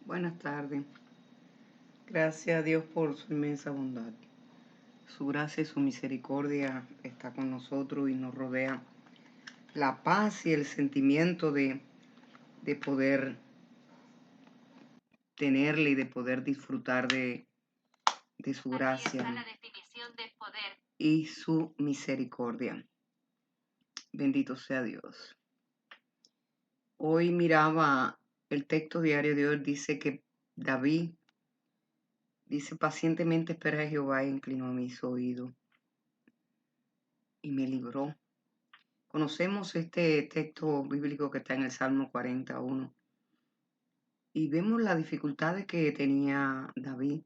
Buenas tardes. Gracias a Dios por su inmensa bondad. Su gracia y su misericordia está con nosotros y nos rodea la paz y el sentimiento de poder tenerle y de poder disfrutar de su gracia y su misericordia. Bendito sea Dios. Hoy miraba el texto diario de hoy, dice que David dice: pacientemente esperé a Jehová e inclinó mis oídos y me libró. Conocemos este texto bíblico que está en el Salmo 41 y vemos las dificultades que tenía David,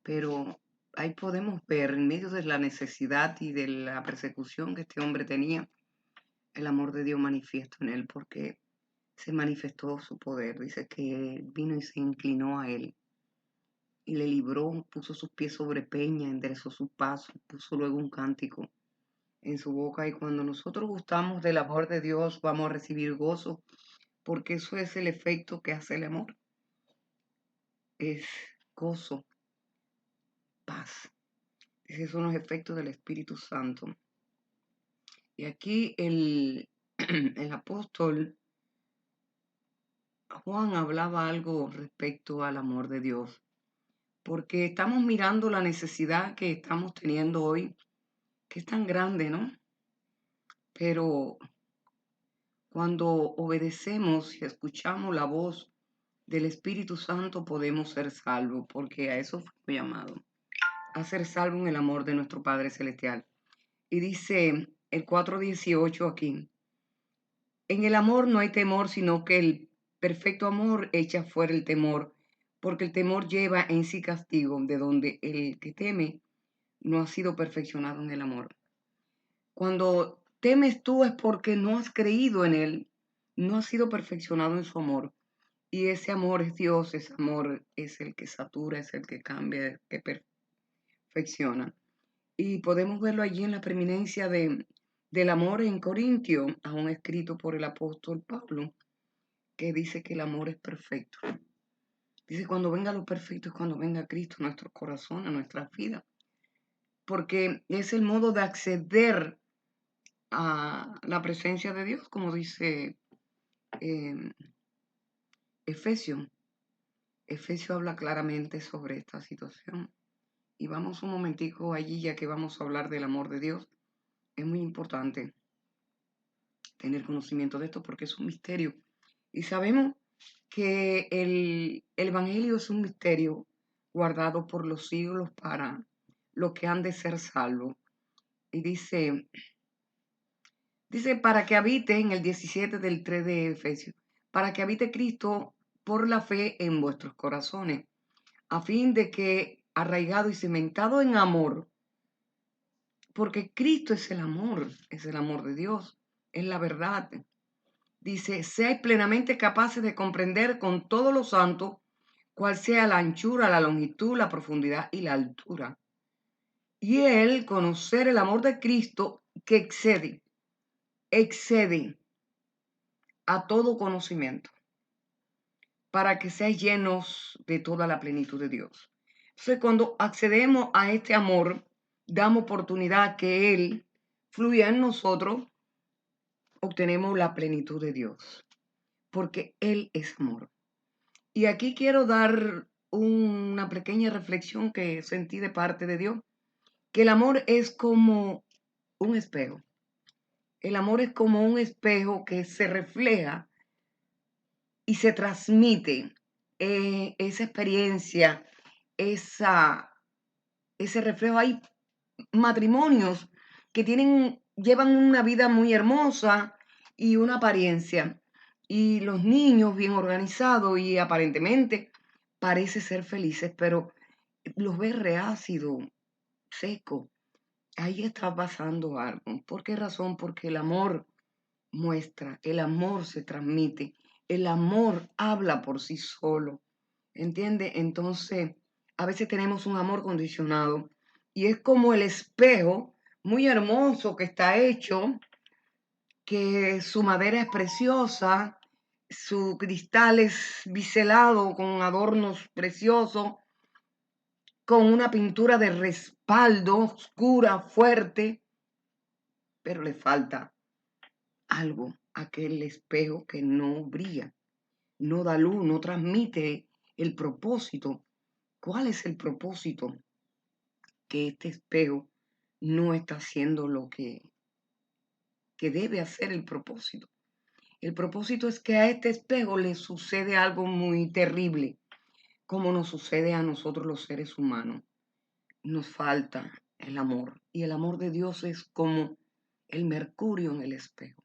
pero ahí podemos ver, en medio de la necesidad y de la persecución que este hombre tenía, el amor de Dios manifiesto en él, porque se manifestó su poder. Dice que vino y se inclinó a él y le libró, puso sus pies sobre peña, enderezó sus pasos, puso luego un cántico en su boca. Y cuando nosotros gustamos del amor de Dios, vamos a recibir gozo, porque eso es el efecto que hace el amor. Es gozo, paz. Esos son los efectos del Espíritu Santo. Y aquí el apóstol Juan hablaba algo respecto al amor de Dios, porque estamos mirando la necesidad que estamos teniendo hoy, que es tan grande, ¿no? Pero cuando obedecemos y escuchamos la voz del Espíritu Santo, podemos ser salvos, porque a eso fue llamado, a ser salvo en el amor de nuestro Padre Celestial. Y dice el 4:18 aquí: en el amor no hay temor, sino que el perfecto amor echa fuera el temor, porque el temor lleva en sí castigo, de donde el que teme no ha sido perfeccionado en el amor. Cuando temes tú es porque no has creído en él, no has sido perfeccionado en su amor. Y ese amor es Dios, ese amor es el que satura, es el que cambia, el que perfecciona. Y podemos verlo allí en la preeminencia del amor en Corintio, aún escrito por el apóstol Pablo, que dice que el amor es perfecto. Dice: cuando venga lo perfecto es cuando venga Cristo a nuestro corazón, a nuestra vida, porque es el modo de acceder a la presencia de Dios, como dice eh, Efesios. Efesios habla claramente sobre esta situación. Y vamos un momentico allí, ya que vamos a hablar del amor de Dios. Es muy importante tener conocimiento de esto porque es un misterio. Y sabemos que el Evangelio es un misterio guardado por los siglos para los que han de ser salvos. Y dice para que habite, en el 17 del 3 de Efesios, para que habite Cristo por la fe en vuestros corazones, a fin de que, arraigado y cimentado en amor, porque Cristo es el amor de Dios, es la verdad. Dice: seáis plenamente capaces de comprender con todos los santos cuál sea la anchura, la longitud, la profundidad y la altura. Y él conocer el amor de Cristo que excede a todo conocimiento, para que seáis llenos de toda la plenitud de Dios. Entonces, cuando accedemos a este amor, damos oportunidad que Él fluya en nosotros, obtenemos la plenitud de Dios, porque Él es amor. Y aquí quiero dar una pequeña reflexión que sentí de parte de Dios, que el amor es como un espejo. El amor es como un espejo que se refleja y se transmite esa experiencia, ese reflejo. Hay matrimonios que llevan una vida muy hermosa y una apariencia, y los niños bien organizados y aparentemente parece ser felices, pero los ves reácido, seco. Ahí está pasando algo. ¿Por qué razón? Porque el amor muestra, el amor se transmite, el amor habla por sí solo. ¿Entiende? Entonces, a veces tenemos un amor condicionado y es como el espejo muy hermoso que está hecho, que su madera es preciosa, su cristal es biselado con adornos preciosos, con una pintura de respaldo oscura, fuerte, pero le falta algo, aquel espejo que no brilla, no da luz, no transmite el propósito. ¿Cuál es el propósito? Que este espejo no está haciendo lo que debe hacer el propósito. El propósito es que a este espejo le sucede algo muy terrible, como nos sucede a nosotros los seres humanos. Nos falta el amor, y el amor de Dios es como el mercurio en el espejo.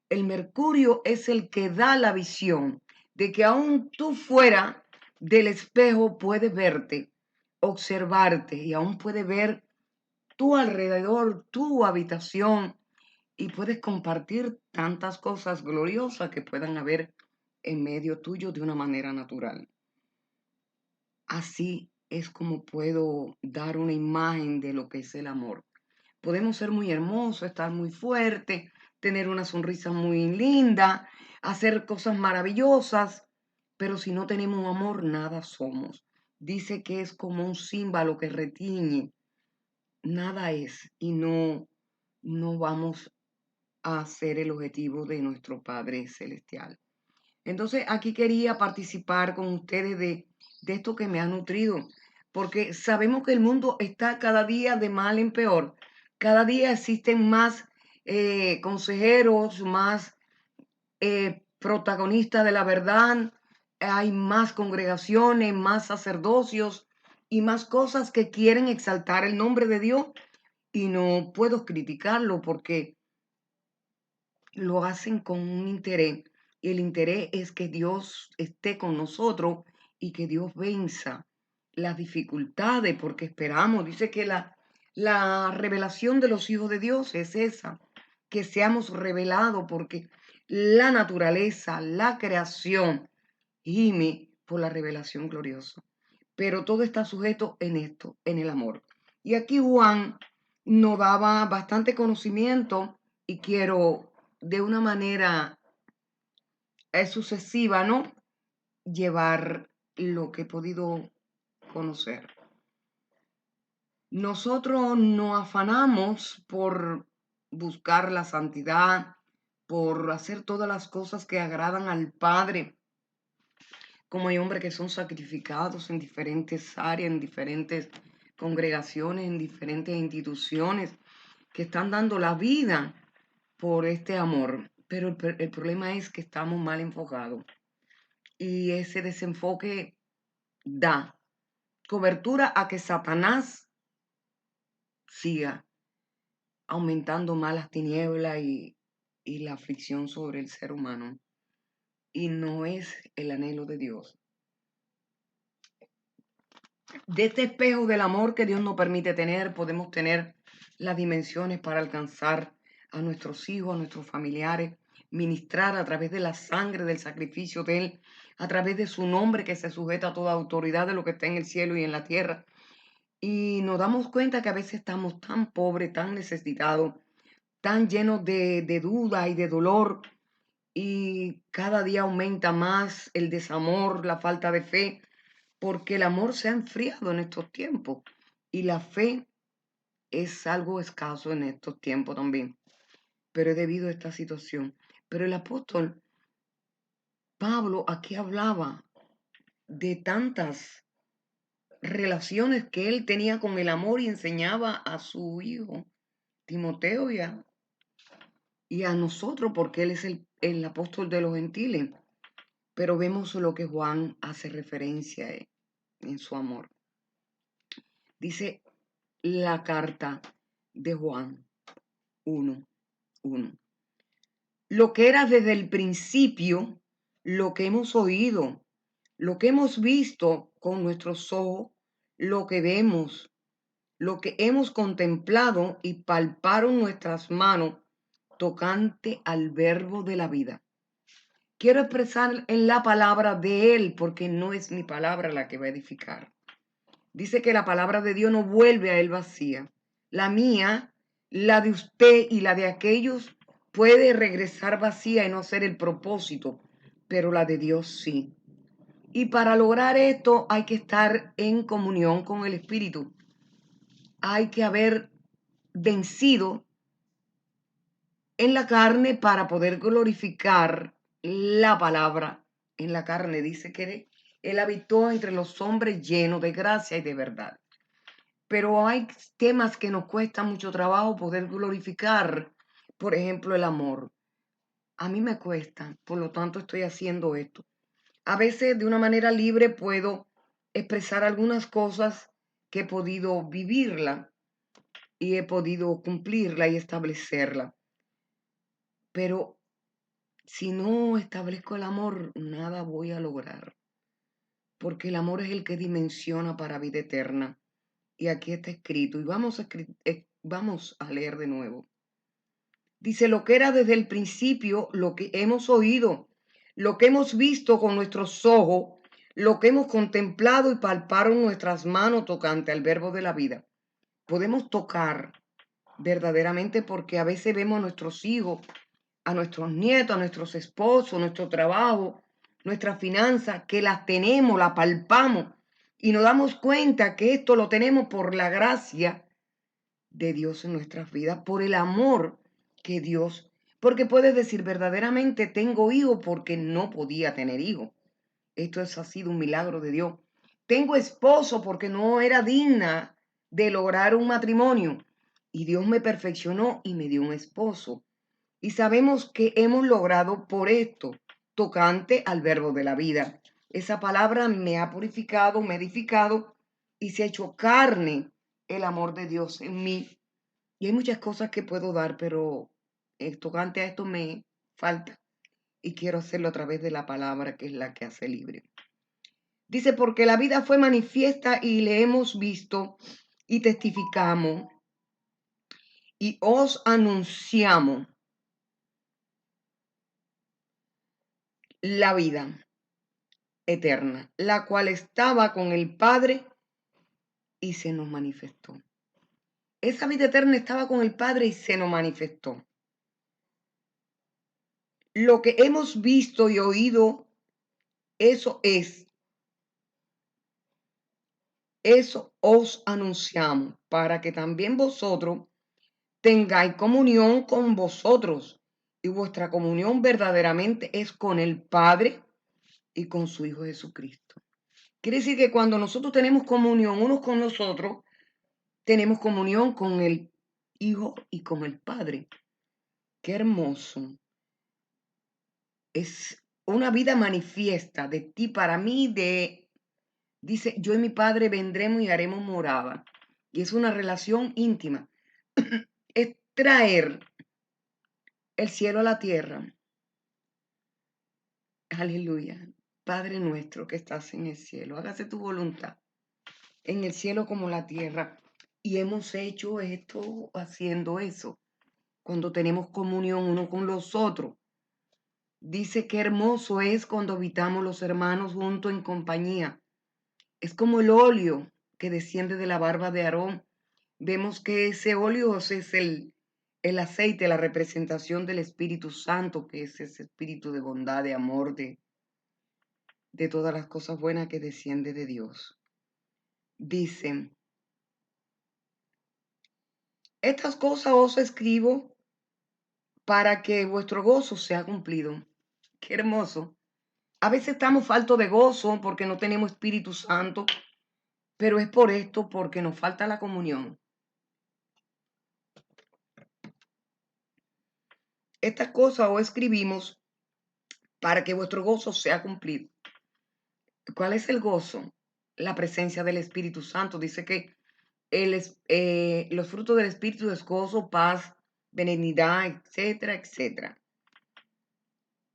El mercurio es el que da la visión de que aún tú fuera del espejo puedes verte, observarte y aún puedes ver tu alrededor, tu habitación, y puedes compartir tantas cosas gloriosas que puedan haber en medio tuyo de una manera natural. Así es como puedo dar una imagen de lo que es el amor. Podemos ser muy hermosos, estar muy fuertes, tener una sonrisa muy linda, hacer cosas maravillosas, pero si no tenemos amor, nada somos. Dice que es como un címbalo que retiñe, nada es, y no vamos a ser el objetivo de nuestro Padre Celestial. Entonces, aquí quería participar con ustedes de esto que me ha nutrido, porque sabemos que el mundo está cada día de mal en peor. Cada día existen más consejeros, más protagonistas de la verdad, hay más congregaciones, más sacerdocios y más cosas que quieren exaltar el nombre de Dios, y no puedo criticarlo porque lo hacen con un interés, y el interés es que Dios esté con nosotros y que Dios venza las dificultades, porque esperamos, dice que la revelación de los hijos de Dios es esa, que seamos revelados, porque la naturaleza, la creación, gime por la revelación gloriosa. Pero todo está sujeto en esto, en el amor. Y aquí Juan nos daba bastante conocimiento, y quiero de una manera sucesiva, ¿no? Llevar lo que he podido conocer. Nosotros nos afanamos por buscar la santidad, por hacer todas las cosas que agradan al Padre, como hay hombres que son sacrificados en diferentes áreas, en diferentes congregaciones, en diferentes instituciones, que están dando la vida por este amor. Pero el problema es que estamos mal enfocados, y ese desenfoque da cobertura a que Satanás siga aumentando más las tinieblas y la aflicción sobre el ser humano. Y no es el anhelo de Dios. De este espejo del amor que Dios nos permite tener, podemos tener las dimensiones para alcanzar a nuestros hijos, a nuestros familiares, ministrar a través de la sangre, del sacrificio de Él, a través de su nombre que se sujeta a toda autoridad de lo que está en el cielo y en la tierra. Y nos damos cuenta que a veces estamos tan pobres, tan necesitados, tan llenos de duda y de dolor, y cada día aumenta más el desamor, la falta de fe, porque el amor se ha enfriado en estos tiempos y la fe es algo escaso en estos tiempos también, pero es debido a esta situación. Pero el apóstol Pablo aquí hablaba de tantas relaciones que él tenía con el amor, y enseñaba a su hijo Timoteo y a nosotros, porque él es el apóstol de los gentiles. Pero vemos lo que Juan hace referencia en su amor. Dice la carta de Juan 1:1. Lo que era desde el principio, lo que hemos oído, lo que hemos visto con nuestros ojos, lo que vemos, lo que hemos contemplado y palparon nuestras manos tocante al verbo de la vida. Quiero expresar en la palabra de Él, porque no es mi palabra la que va a edificar. Dice que la palabra de Dios no vuelve a Él vacía. La mía, la de usted y la de aquellos puede regresar vacía y no ser el propósito. pero la de Dios sí. Y para lograr esto hay que estar en comunión con el Espíritu. Hay que haber vencido en la carne para poder glorificar la palabra en la carne. Dice que Él habitó entre los hombres llenos de gracia y de verdad. Pero hay temas que nos cuesta mucho trabajo poder glorificar. Por ejemplo, el amor. A mí me cuesta, por lo tanto estoy haciendo esto. A veces de una manera libre puedo expresar algunas cosas que he podido vivirla y he podido cumplirla y establecerla. Pero si no establezco el amor, nada voy a lograr. Porque el amor es el que dimensiona para vida eterna. Y aquí está escrito, y vamos a leer de nuevo. Dice, lo que era desde el principio, lo que hemos oído, lo que hemos visto con nuestros ojos, lo que hemos contemplado y palparon nuestras manos tocante al verbo de la vida. Podemos tocar verdaderamente porque a veces vemos a nuestros hijos, a nuestros nietos, a nuestros esposos, nuestro trabajo, nuestras finanzas, que las tenemos, las palpamos y nos damos cuenta que esto lo tenemos por la gracia de Dios en nuestras vidas, por el amor que Dios, porque puedes decir verdaderamente tengo hijo porque no podía tener hijo. Ha sido un milagro de Dios. Tengo esposo porque no era digna de lograr un matrimonio y Dios me perfeccionó y me dio un esposo. Y sabemos que hemos logrado por esto, tocante al verbo de la vida. Esa palabra me ha purificado, me ha edificado y se ha hecho carne el amor de Dios en mí. Y hay muchas cosas que puedo dar, pero tocante a esto me falta y quiero hacerlo a través de la palabra que es la que hace libre. Dice, porque la vida fue manifiesta y le hemos visto y testificamos y os anunciamos la vida eterna, la cual estaba con el Padre y se nos manifestó. Esa vida eterna estaba con el Padre y se nos manifestó. Lo que hemos visto y oído, eso os anunciamos, para que también vosotros tengáis comunión con vosotros. Y vuestra comunión verdaderamente es con el Padre y con su Hijo Jesucristo. Quiere decir que cuando nosotros tenemos comunión unos con los otros, tenemos comunión con el Hijo y con el Padre. Qué hermoso. Es una vida manifiesta de ti para mí, dice, yo y mi Padre vendremos y haremos morada. Y es una relación íntima. Es traer el cielo a la tierra. Aleluya. Padre nuestro que estás en el cielo, hágase tu voluntad en el cielo como la tierra. Y hemos hecho esto haciendo eso, cuando tenemos comunión uno con los otros. Dice que hermoso es cuando habitamos los hermanos juntos en compañía. Es como el óleo que desciende de la barba de Aarón. Vemos que ese óleo es el aceite, la representación del Espíritu Santo, que es ese espíritu de bondad, de amor, de todas las cosas buenas que desciende de Dios. Dicen, estas cosas os escribo para que vuestro gozo sea cumplido. Qué hermoso. A veces estamos faltos de gozo porque no tenemos Espíritu Santo, pero es por esto, porque nos falta la comunión. Estas cosas os escribimos para que vuestro gozo sea cumplido. ¿Cuál es el gozo? La presencia del Espíritu Santo. Dice que los frutos del Espíritu es gozo, paz, benignidad, etcétera, etcétera.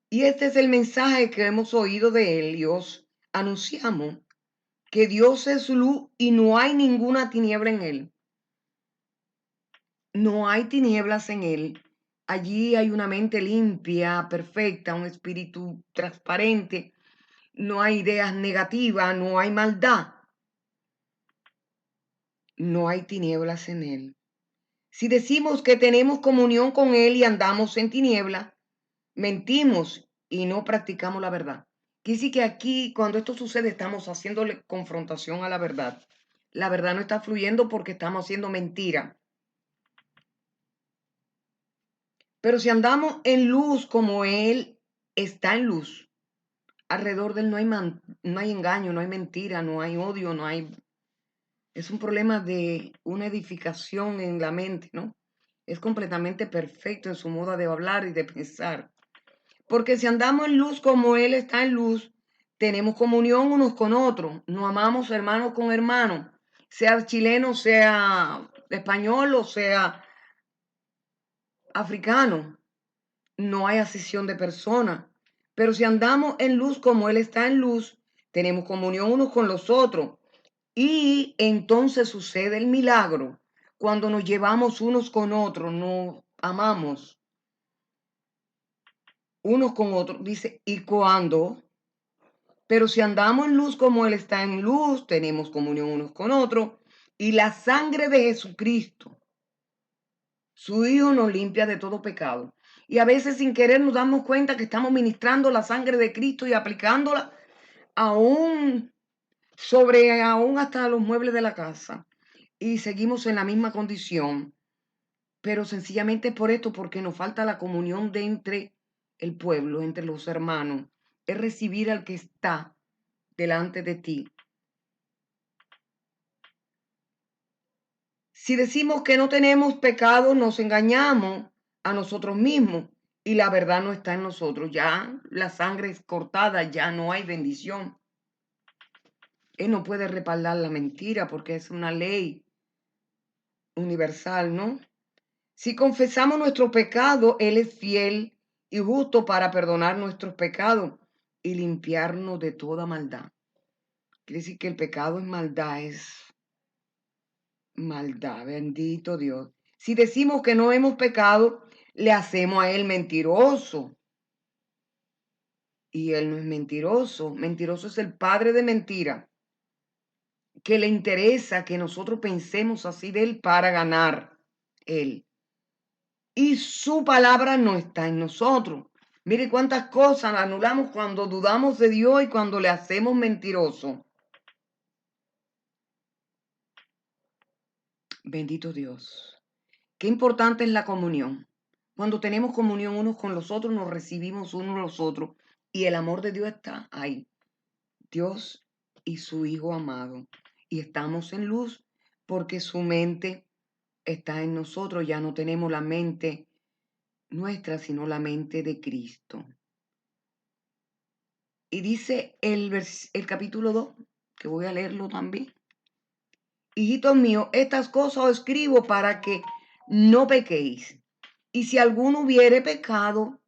Y este es el mensaje que hemos oído de él y os anunciamos, que Dios es luz y no hay ninguna tiniebla en él. No hay tinieblas en él. Allí hay una mente limpia, perfecta, un espíritu transparente. No hay ideas negativas, no hay maldad. No hay tinieblas en él. Si decimos que tenemos comunión con él y andamos en tiniebla, mentimos y no practicamos la verdad. Quiere decir que aquí, cuando esto sucede, estamos haciéndole confrontación a la verdad. La verdad no está fluyendo porque estamos haciendo mentira. Pero si andamos en luz como Él está en luz, alrededor de Él no hay engaño, no hay mentira, no hay odio, no hay... Es un problema de una edificación en la mente, ¿no? Es completamente perfecto en su modo de hablar y de pensar. Porque si andamos en luz como Él está en luz, tenemos comunión unos con otros, nos amamos hermano con hermano, sea chileno, sea español o sea africano, no hay asesión de personas. Pero si andamos en luz como Él está en luz, tenemos comunión unos con los otros. Y entonces sucede el milagro cuando nos llevamos unos con otros, nos amamos unos con otros. Dice, y cuando, pero si andamos en luz como Él está en luz, tenemos comunión unos con otros. Y la sangre de Jesucristo, su Hijo, nos limpia de todo pecado. Y a veces sin querer nos damos cuenta que estamos ministrando la sangre de Cristo y aplicándola aún aún hasta los muebles de la casa. Y seguimos en la misma condición. Pero sencillamente por esto, porque nos falta la comunión de entre el pueblo, entre los hermanos. Es recibir al que está delante de ti. Si decimos que no tenemos pecado, nos engañamos a nosotros mismos y la verdad no está en nosotros. Ya la sangre es cortada, ya no hay bendición. Él no puede respaldar la mentira porque es una ley universal, ¿no? Si confesamos nuestro pecado, Él es fiel y justo para perdonar nuestros pecados y limpiarnos de toda maldad. Quiere decir que el pecado es maldad, bendito Dios. Si decimos que no hemos pecado, le hacemos a Él mentiroso. Y Él no es mentiroso. Mentiroso es el padre de mentira, que le interesa que nosotros pensemos así de Él para ganar Él. Y su palabra no está en nosotros. Mire cuántas cosas anulamos cuando dudamos de Dios y cuando le hacemos mentiroso. Bendito Dios. Qué importante es la comunión. Cuando tenemos comunión unos con los otros, nos recibimos unos a los otros y el amor de Dios está ahí. Dios y su Hijo amado. Y estamos en luz porque su mente está en nosotros. Ya no tenemos la mente nuestra, sino la mente de Cristo. Y dice el capítulo 2, que voy a leerlo también. Hijitos míos, estas cosas os escribo para que no pequéis. Y si alguno hubiere pecado,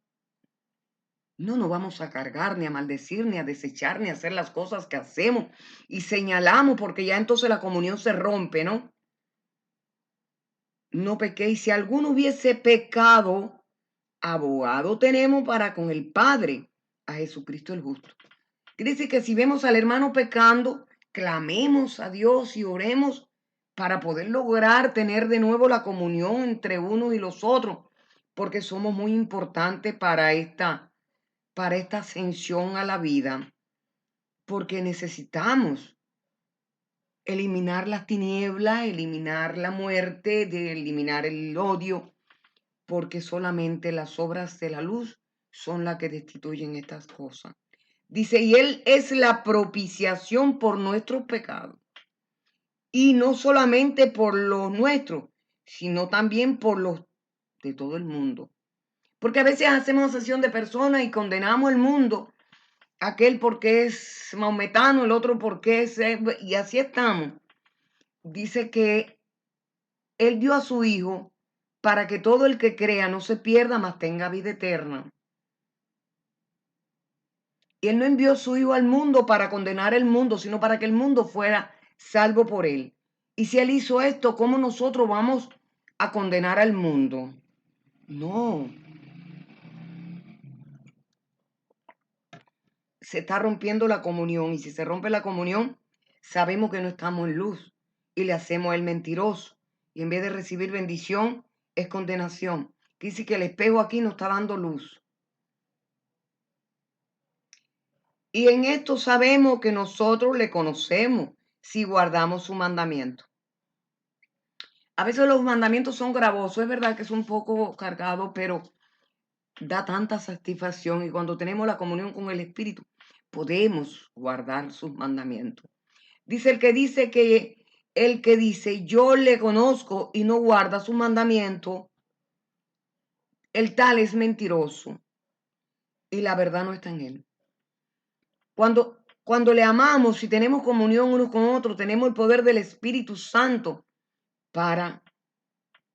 no nos vamos a cargar, ni a maldecir, ni a desechar, ni a hacer las cosas que hacemos y señalamos, porque ya entonces la comunión se rompe, ¿no? No pequéis. Si alguno hubiese pecado, abogado tenemos para con el Padre, a Jesucristo el justo. Quiere decir que si vemos al hermano pecando, clamemos a Dios y oremos para poder lograr tener de nuevo la comunión entre unos y los otros, porque somos muy importantes para esta ascensión a la vida, porque necesitamos eliminar las tinieblas, eliminar la muerte, eliminar el odio, porque solamente las obras de la luz son las que destituyen estas cosas. Dice, y Él es la propiciación por nuestros pecados. Y no solamente por los nuestros, sino también por los de todo el mundo. Porque a veces hacemos sesión de personas y condenamos al mundo, aquel porque es maometano, el otro porque es... Y así estamos. Dice que Él dio a su Hijo para que todo el que crea no se pierda, mas tenga vida eterna. Y Él no envió a su Hijo al mundo para condenar el mundo, sino para que el mundo fuera salvo por Él. Y si Él hizo esto, ¿cómo nosotros vamos a condenar al mundo? No. Se está rompiendo la comunión. Y si se rompe la comunión, sabemos que no estamos en luz. Y le hacemos a Él mentiroso. Y en vez de recibir bendición, es condenación. Dice que el espejo aquí nos está dando luz. Y en esto sabemos que nosotros le conocemos si guardamos su mandamiento. A veces los mandamientos son gravosos, es verdad que es un poco cargado, pero da tanta satisfacción y cuando tenemos la comunión con el Espíritu, podemos guardar sus mandamientos. Dice el que dice, yo le conozco y no guarda su mandamiento, el tal es mentiroso y la verdad no está en él. Cuando le amamos y tenemos comunión unos con otros, tenemos el poder del Espíritu Santo para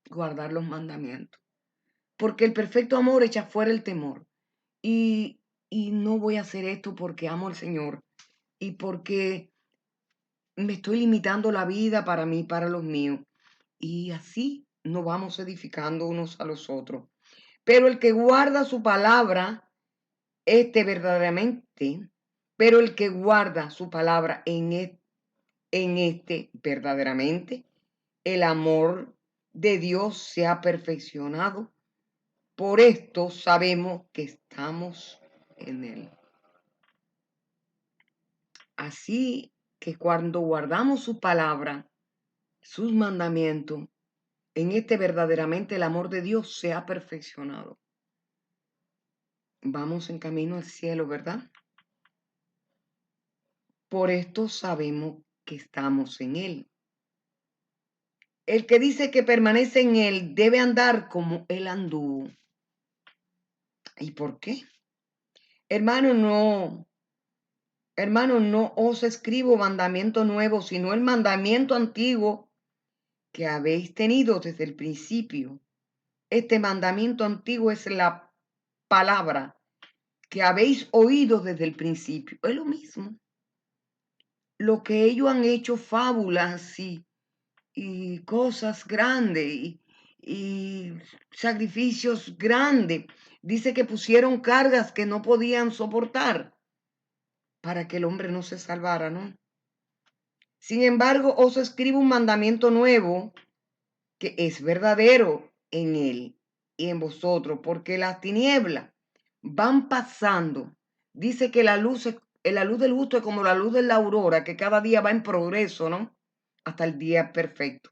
guardar los mandamientos. Porque el perfecto amor echa fuera el temor. Y, y no voy a hacer esto porque amo al Señor y porque me estoy limitando la vida para mí, para los míos. Y así nos vamos edificando unos a los otros. Pero el que guarda su palabra, verdaderamente, pero el que guarda su palabra en verdaderamente, el amor de Dios se ha perfeccionado. Por esto sabemos que estamos en él. Así que cuando guardamos su palabra, sus mandamientos, en verdaderamente el amor de Dios se ha perfeccionado. Vamos en camino al cielo, ¿verdad? Por esto sabemos que estamos en él. El que dice que permanece en él debe andar como él anduvo. ¿Y por qué? Hermano, no os escribo mandamiento nuevo, sino el mandamiento antiguo que habéis tenido desde el principio. Este mandamiento antiguo es la palabra que habéis oído desde el principio. Es lo mismo. Lo que ellos han hecho fábulas y cosas grandes y sacrificios grandes. Dice que pusieron cargas que no podían soportar para que el hombre no se salvara, ¿no? Sin embargo, os escribo un mandamiento nuevo que es verdadero en él y en vosotros, porque las tinieblas van pasando. Dice que la luz del justo es como la luz de la aurora, que cada día va en progreso, ¿no? Hasta el día perfecto.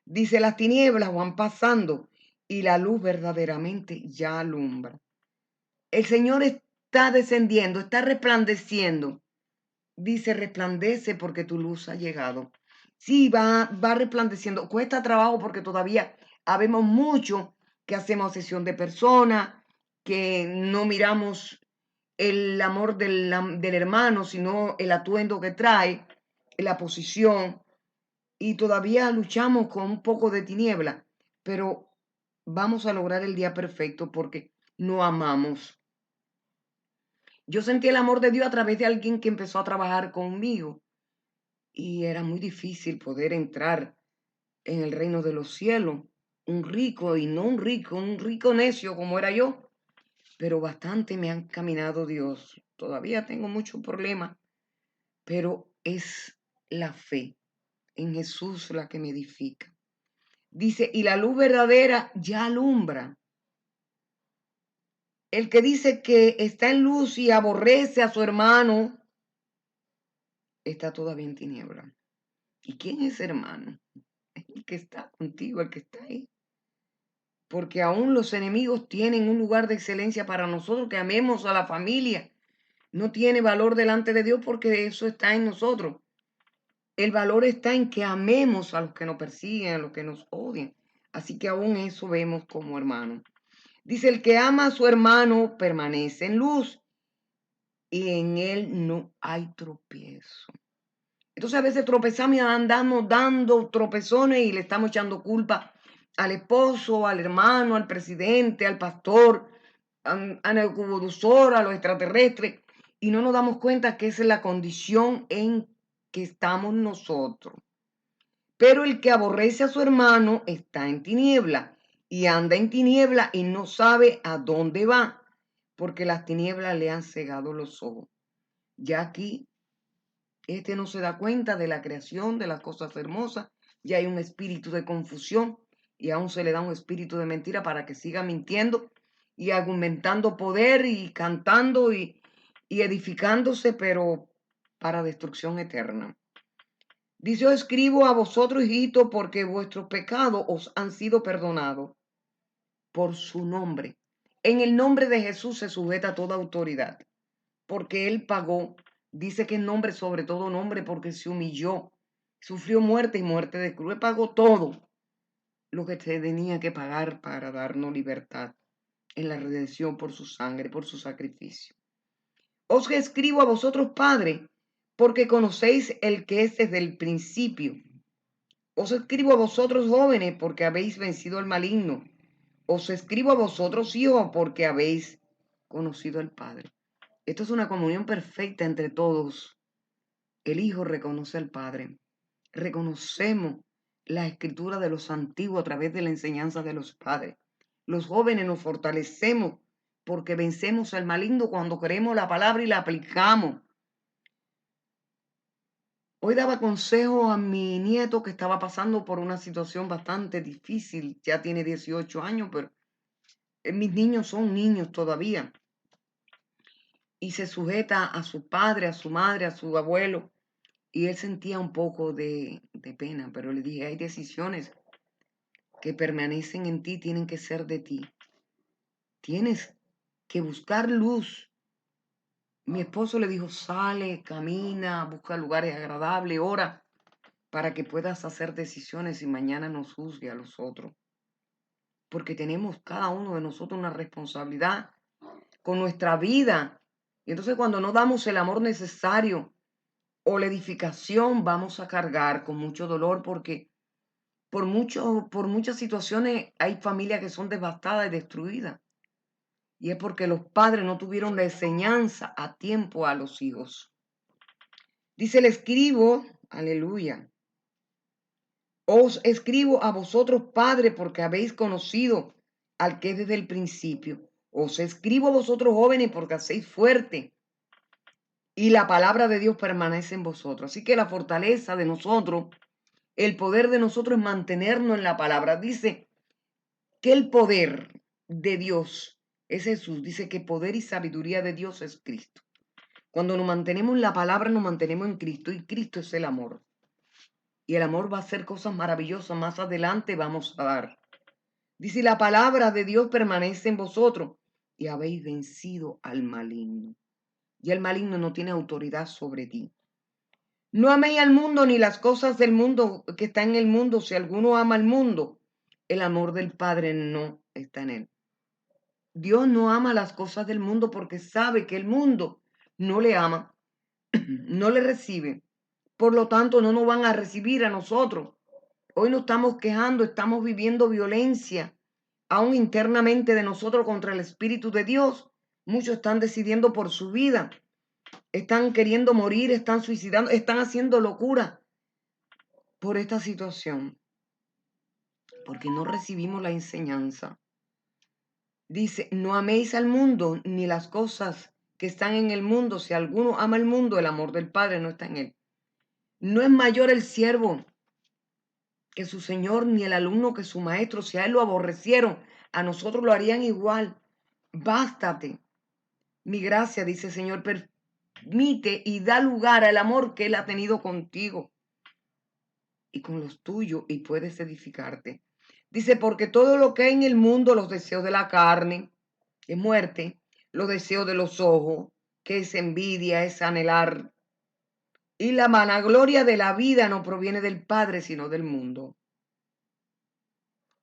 Dice, las tinieblas van pasando y la luz verdaderamente ya alumbra. El Señor está descendiendo, está resplandeciendo. Dice, resplandece porque tu luz ha llegado. Sí, va resplandeciendo. Cuesta trabajo porque todavía habemos mucho que hacemos sesión de personas, que no miramos el amor del hermano, sino el atuendo que trae, la posición. Y todavía luchamos con un poco de tiniebla, pero vamos a lograr el día perfecto porque no amamos. Yo sentí el amor de Dios a través de alguien que empezó a trabajar conmigo y era muy difícil poder entrar en el reino de los cielos. Un rico y no un rico necio como era yo, pero bastante me ha encaminado Dios. Todavía tengo muchos problemas, pero es la fe en Jesús la que me edifica. Dice, y la luz verdadera ya alumbra. El que dice que está en luz y aborrece a su hermano, está todavía en tiniebla. ¿Y quién es hermano? Es el que está contigo, el que está ahí. Porque aún los enemigos tienen un lugar de excelencia para nosotros, que amemos a la familia. No tiene valor delante de Dios porque eso está en nosotros. El valor está en que amemos a los que nos persiguen, a los que nos odian. Así que aún eso vemos como hermanos. Dice, el que ama a su hermano permanece en luz y en él no hay tropiezo. Entonces a veces tropezamos y andamos dando tropezones y le estamos echando culpa al esposo, al hermano, al presidente, al pastor, a Nabucodonosor, a los extraterrestres, y no nos damos cuenta que esa es la condición en que estamos nosotros. Pero el que aborrece a su hermano está en tiniebla y anda en tiniebla y no sabe a dónde va, porque las tinieblas le han cegado los ojos. Ya aquí no se da cuenta de la creación, de las cosas hermosas, ya hay un espíritu de confusión y aún se le da un espíritu de mentira para que siga mintiendo y argumentando poder y cantando y edificándose, pero para destrucción eterna. Dice, yo escribo a vosotros, hijitos, porque vuestros pecados os han sido perdonados por su nombre. En el nombre de Jesús se sujeta toda autoridad, porque Él pagó. Dice que es nombre sobre todo nombre, porque se humilló, sufrió muerte y muerte de cruz. Él pagó todo lo que se tenía que pagar para darnos libertad en la redención por su sangre, por su sacrificio. Os escribo a vosotros, padres, porque conocéis el que es desde el principio. Os escribo a vosotros, jóvenes, porque habéis vencido al maligno. Os escribo a vosotros, hijos, porque habéis conocido al Padre. Esto es una comunión perfecta entre todos. El Hijo reconoce al Padre. Reconocemos la escritura de los antiguos a través de la enseñanza de los padres. Los jóvenes nos fortalecemos porque vencemos al maligno cuando creemos la palabra y la aplicamos. Hoy daba consejo a mi nieto que estaba pasando por una situación bastante difícil. Ya tiene 18 años, pero mis niños son niños todavía. Y se sujeta a su padre, a su madre, a su abuelo. Y él sentía un poco de pena, pero le dije, hay decisiones que permanecen en ti, tienen que ser de ti. Tienes que buscar luz. Mi esposo le dijo, sale, camina, busca lugares agradables, ora, para que puedas hacer decisiones y mañana no juzgue a los otros. Porque tenemos cada uno de nosotros una responsabilidad con nuestra vida. Y entonces cuando no damos el amor necesario o la edificación, vamos a cargar con mucho dolor porque por muchas situaciones hay familias que son devastadas y destruidas. Y es porque los padres no tuvieron la enseñanza a tiempo a los hijos. Dice el escribo, aleluya, os escribo a vosotros, padres, porque habéis conocido al que es desde el principio. Os escribo a vosotros, jóvenes, porque hacéis fuerte y la palabra de Dios permanece en vosotros. Así que la fortaleza de nosotros, el poder de nosotros es mantenernos en la palabra. Dice que el poder de Dios es Jesús. Dice que poder y sabiduría de Dios es Cristo. Cuando nos mantenemos en la palabra, nos mantenemos en Cristo y Cristo es el amor. Y el amor va a hacer cosas maravillosas. Más adelante vamos a dar. Dice, la palabra de Dios permanece en vosotros y habéis vencido al maligno. Y el maligno no tiene autoridad sobre ti. No améis al mundo ni las cosas del mundo que está en el mundo. Si alguno ama al mundo, el amor del Padre no está en él. Dios no ama las cosas del mundo porque sabe que el mundo no le ama, no le recibe. Por lo tanto, no nos van a recibir a nosotros. Hoy nos estamos quejando, estamos viviendo violencia, aún internamente de nosotros contra el Espíritu de Dios. Muchos están decidiendo por su vida, están queriendo morir, están suicidando, están haciendo locura por esta situación, porque no recibimos la enseñanza. Dice, no améis al mundo ni las cosas que están en el mundo. Si alguno ama el mundo, el amor del Padre no está en él. No es mayor el siervo que su señor, ni el alumno que su maestro. Si a él lo aborrecieron, a nosotros lo harían igual. Bástate, mi gracia, dice el Señor, permite y da lugar al amor que él ha tenido contigo y con los tuyos y puedes edificarte. Dice, porque todo lo que hay en el mundo, los deseos de la carne, es muerte, los deseos de los ojos, que es envidia, es anhelar. Y la vanagloria de la vida no proviene del Padre, sino del mundo.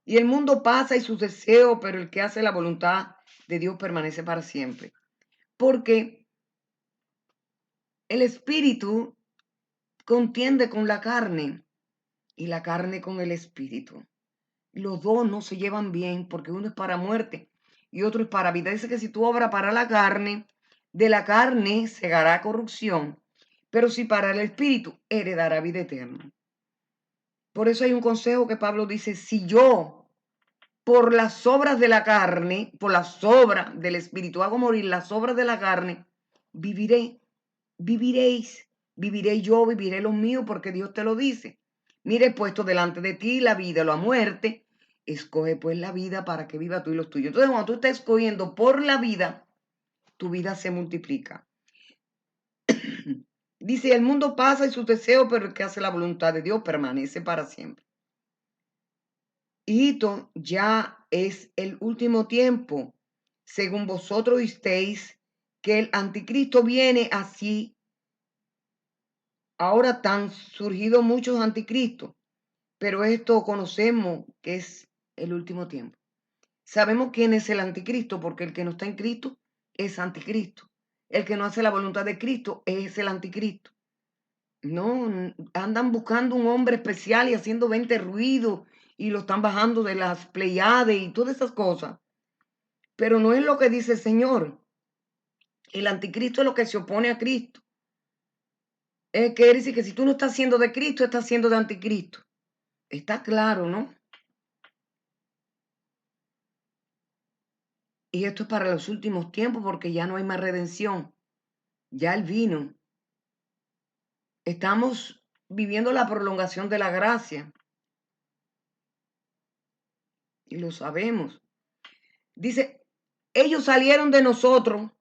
Y el mundo pasa y sus deseos, pero el que hace la voluntad de Dios permanece para siempre. Porque el espíritu contiende con la carne y la carne con el espíritu. Los dos no se llevan bien porque uno es para muerte y otro es para vida. Dice que si tú obras para la carne, de la carne segará corrupción, pero si para el espíritu, heredará vida eterna. Por eso hay un consejo que Pablo dice, si yo por las obras de la carne, por las obras del espíritu hago morir las obras de la carne, viviréis, viviré yo, viviré los míos, porque Dios te lo dice. Mire, he puesto delante de ti la vida o la muerte, escoge pues la vida para que viva tú y los tuyos. Entonces, cuando tú estás escogiendo por la vida, tu vida se multiplica. Dice, el mundo pasa y sus deseos, pero el que hace la voluntad de Dios permanece para siempre. Hijito, ya es el último tiempo. Según vosotros visteis que el anticristo viene así. Ahora están surgido muchos anticristos, pero esto conocemos que es el último tiempo. Sabemos quién es el anticristo, porque el que no está en Cristo es anticristo. El que no hace la voluntad de Cristo es el anticristo. No, andan buscando un hombre especial y haciendo 20 ruidos y lo están bajando de las Pleiades y todas esas cosas. Pero no es lo que dice el Señor. El anticristo es lo que se opone a Cristo. Es que dice que si tú no estás siendo de Cristo, estás siendo de anticristo. Está claro, ¿no? Y esto es para los últimos tiempos porque ya no hay más redención. Ya Él vino. Estamos viviendo la prolongación de la gracia. Y lo sabemos. Dice, ellos salieron de nosotros,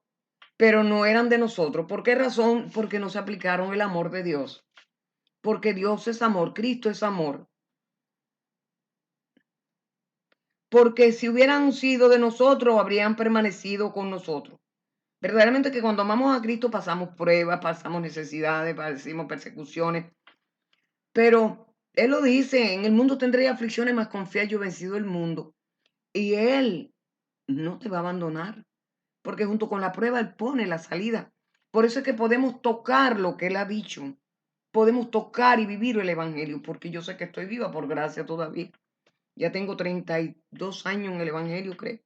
pero no eran de nosotros. ¿Por qué razón? Porque no se aplicaron el amor de Dios. Porque Dios es amor, Cristo es amor. Porque si hubieran sido de nosotros, habrían permanecido con nosotros. Verdaderamente que cuando amamos a Cristo pasamos pruebas, pasamos necesidades, padecimos persecuciones. Pero Él lo dice, en el mundo tendré aflicciones, mas confía, yo he vencido el mundo. Y Él no te va a abandonar, porque junto con la prueba Él pone la salida. Por eso es que podemos tocar lo que Él ha dicho. Podemos tocar y vivir el Evangelio, porque yo sé que estoy viva por gracia todavía. Ya tengo 32 años en el Evangelio, creo.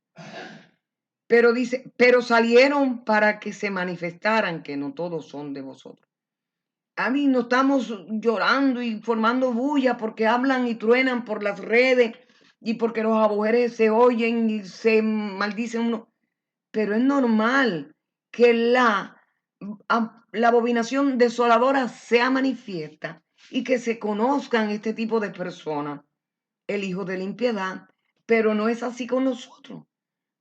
Pero dice, pero salieron para que se manifestaran que no todos son de vosotros. A mí no estamos llorando y formando bulla porque hablan y truenan por las redes y porque los abujeres se oyen y se maldicen uno. Pero es normal que la abominación desoladora sea manifiesta y que se conozcan este tipo de personas, el hijo de la impiedad, pero no es así con nosotros,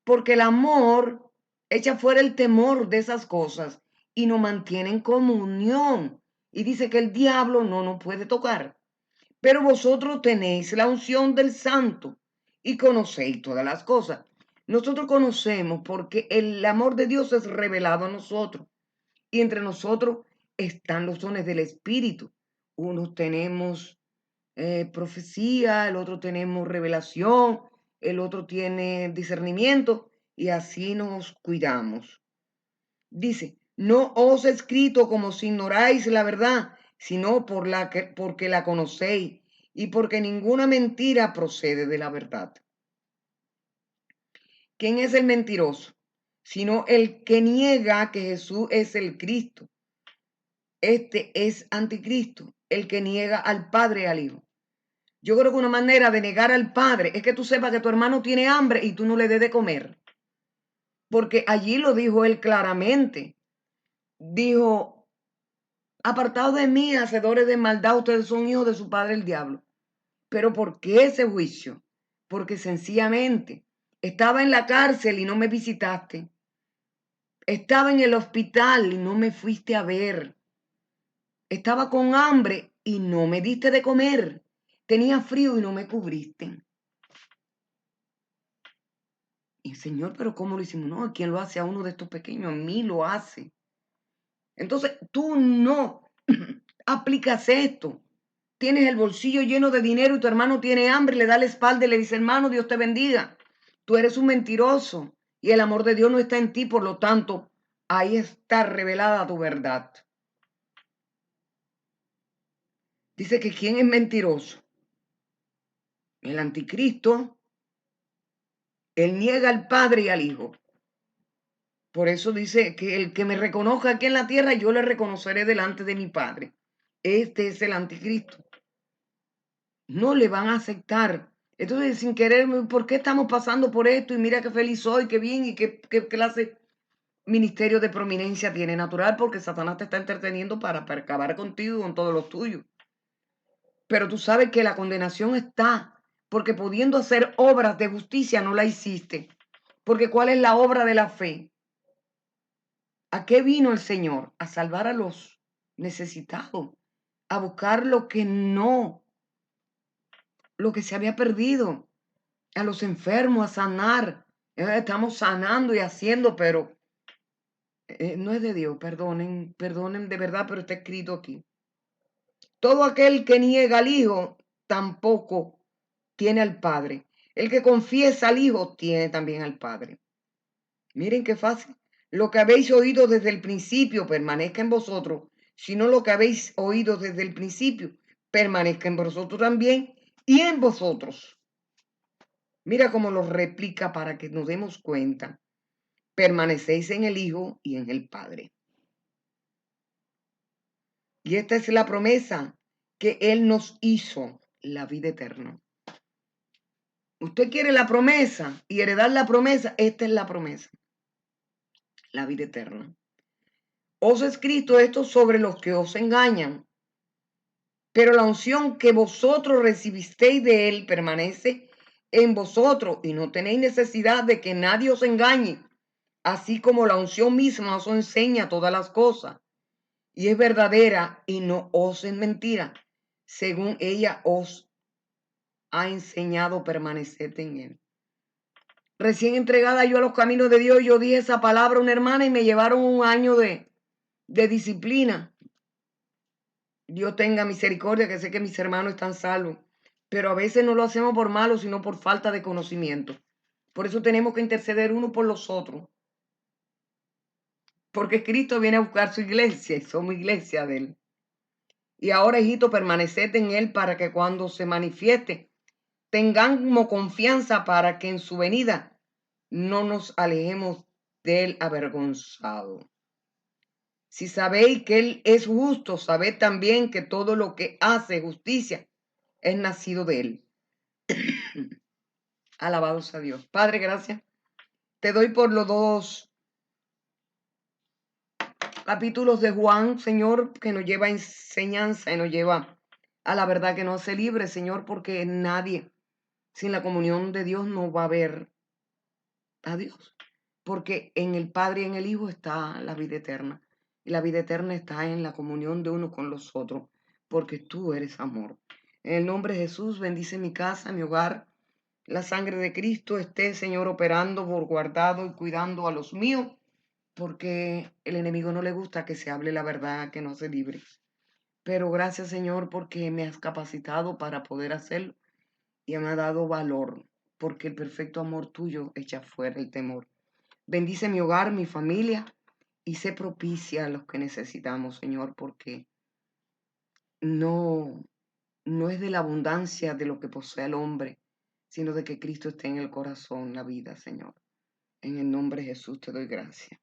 porque el amor echa fuera el temor de esas cosas y nos mantiene en comunión. Y dice que el diablo no nos puede tocar. Pero vosotros tenéis la unción del santo y conocéis todas las cosas. Nosotros conocemos porque el amor de Dios es revelado a nosotros. Y entre nosotros están los dones del Espíritu. Unos tenemos profecía, el otro tenemos revelación, el otro tiene discernimiento y así nos cuidamos. Dice, no os he escrito como si ignoráis la verdad, sino porque la conocéis y porque ninguna mentira procede de la verdad. ¿Quién es el mentiroso? Sino el que niega que Jesús es el Cristo. Este es anticristo, el que niega al Padre y al Hijo. Yo creo que una manera de negar al Padre es que tú sepas que tu hermano tiene hambre y tú no le des de comer. Porque allí lo dijo él claramente. Dijo, apartados de mí, hacedores de maldad, ustedes son hijos de su padre el diablo. Pero ¿por qué ese juicio? Porque sencillamente estaba en la cárcel y no me visitaste. Estaba en el hospital y no me fuiste a ver. Estaba con hambre y no me diste de comer. Tenía frío y no me cubriste. Y Señor, pero ¿cómo lo hicimos? No, ¿quién lo hace a uno de estos pequeños? A mí lo hace. Entonces tú no aplicas esto. Tienes el bolsillo lleno de dinero y tu hermano tiene hambre, le da la espalda y le dice, hermano, Dios te bendiga. Tú eres un mentiroso y el amor de Dios no está en ti, por lo tanto, ahí está revelada tu verdad. Dice que ¿quién es mentiroso? El anticristo. Él niega al Padre y al Hijo. Por eso dice que el que me reconozca aquí en la tierra, yo le reconoceré delante de mi Padre. Este es el anticristo. No le van a aceptar. Entonces, sin querer, ¿por qué estamos pasando por esto? Y mira qué feliz soy, qué bien y qué clase ministerio de prominencia tiene. Natural, porque Satanás te está entreteniendo para acabar contigo y con todos los tuyos. Pero tú sabes que la condenación está, porque pudiendo hacer obras de justicia no la hiciste. Porque ¿cuál es la obra de la fe? ¿A qué vino el Señor? A salvar a los necesitado, a buscar lo que no, lo que se había perdido, a los enfermos, a sanar. Estamos sanando y haciendo, pero no es de Dios, perdonen, perdonen de verdad, pero está escrito aquí. Todo aquel que niega al Hijo tampoco tiene al Padre. El que confiesa al Hijo tiene también al Padre. Miren qué fácil. Lo que habéis oído desde el principio permanezca en vosotros. Si no lo que habéis oído desde el principio permanezca en vosotros también y en vosotros. Mira cómo lo replica para que nos demos cuenta. Permanecéis en el Hijo y en el Padre. Y esta es la promesa que Él nos hizo, la vida eterna. Usted quiere la promesa y heredar la promesa, esta es la promesa, la vida eterna. Os he escrito esto sobre los que os engañan, pero la unción que vosotros recibisteis de Él permanece en vosotros y no tenéis necesidad de que nadie os engañe, así como la unción misma os enseña todas las cosas y es verdadera y no os es mentira, según ella os ha enseñado permanecer en Él. Recién entregada yo a los caminos de Dios, yo dije esa palabra a una hermana y me llevaron un año de disciplina. Dios tenga misericordia, que sé que mis hermanos están salvos, pero a veces no lo hacemos por malo, sino por falta de conocimiento. Por eso tenemos que interceder uno por los otros, porque Cristo viene a buscar su iglesia y somos iglesia de Él. Y ahora, hijito, permaneced en Él para que cuando se manifieste tengamos confianza para que en su venida no nos alejemos de Él avergonzado. Si sabéis que Él es justo, sabed también que todo lo que hace justicia es nacido de Él. Alabados a Dios. Padre, gracias. Te doy por los 2 capítulos de Juan, Señor, que nos lleva a enseñanza y nos lleva a la verdad que nos hace libre, Señor, porque nadie sin la comunión de Dios no va a ver a Dios. Porque en el Padre y en el Hijo está la vida eterna. Y la vida eterna está en la comunión de uno con los otros, porque tú eres amor. En el nombre de Jesús, bendice mi casa, mi hogar. La sangre de Cristo esté, Señor, operando por guardado y cuidando a los míos, porque el enemigo no le gusta que se hable la verdad, que no se libre. Pero gracias, Señor, porque me has capacitado para poder hacerlo y me ha dado valor, porque el perfecto amor tuyo echa fuera el temor. Bendice mi hogar, mi familia y sé propicia a los que necesitamos, Señor, porque no, no es de la abundancia de lo que posee el hombre, sino de que Cristo esté en el corazón, la vida, Señor. En el nombre de Jesús te doy gracias.